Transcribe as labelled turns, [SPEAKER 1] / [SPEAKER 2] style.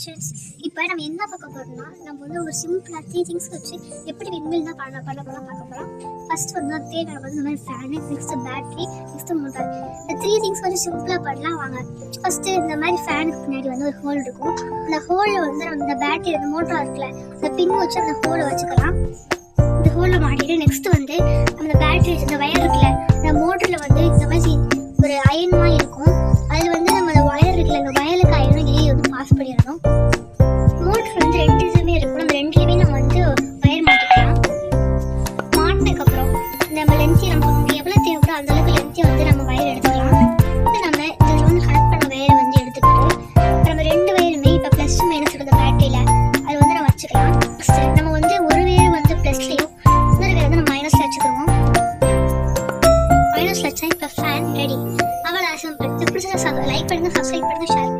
[SPEAKER 1] Questions. இப்போ நம்ம என்ன பார்க்க போகிறோம்னா, நம்ம வந்து ஒரு சிம்பிளாக 3 திங்ஸ் வச்சு எப்படி விண்மில் தான் பண்ண போகிறோம் பார்க்க போகிறோம். ஃபர்ஸ்ட் வந்து தேவையான வந்து இந்த மாதிரி fan, next battery, next motor. இந்த 3 திங்ஸ் வந்து சிம்பிளாக பண்ணலாம் வாங்க. ஃபஸ்ட்டு இந்த மாதிரி ஃபேனுக்கு பின்னாடி வந்து ஒரு ஹோல் இருக்கும். அந்த ஹோலில் வந்து நம்ம இந்த பேட்டரி, அந்த மோட்டார் இருக்குல்ல, அந்த பின் வச்சு அந்த ஹோலை வச்சுக்கலாம். இந்த ஹோலை மாட்டிட்டு நெக்ஸ்ட் வந்து அந்த பேட்டரி இந்த வயர் இருக்குல்ல, அந்த மோட்டரில் வந்து இந்த மாதிரி ஒரு அயன்மாக இருக்கும். அதில் வந்து நம்ம அந்த வயர் இருக்குல்ல, அந்த வயலுக்கு அயனும் இதையே வந்து பாஸ் பண்ணிடணும். மோட்டர் வந்து 2 இதுவுமே இருக்கும். நம்ம 2லேயுமே நம்ம வந்து வயர் மாட்டிக்கலாம். மாட்டினதுக்கப்புறம் நம்ம லென்த்தி நமக்கு எவ்வளோ தேவைப்படோ அந்த அளவுக்கு லென்த்தி வந்து நம்ம வயர் எடுத்துக்கலாம். நம்ம இதில் வந்து கனெக்ட் பண்ண வயரை வந்து எடுத்துக்கிட்டு நம்ம 2 வயருமே இப்போ ப்ளஸ் மைனஸ் இருக்கிற பேட்டரியில் அது வந்து நம்ம வச்சுக்கலாம். நெக்ஸ்ட் நம்ம வந்து ஒரு வயர் வந்து ப்ளஸ்லேயும் இன்னொரு வயர் வந்து நம்ம மைனஸில் வச்சுக்கிறோம். மைனஸில் வச்சா இப்போ ஃபேன் ரெடி. அவ்வளோ சிம்பிள். லைக் பண்ணுங்க, சப்ஸ்கிரைப் பண்ணுங்க, ஷேர் பண்ணுங்க.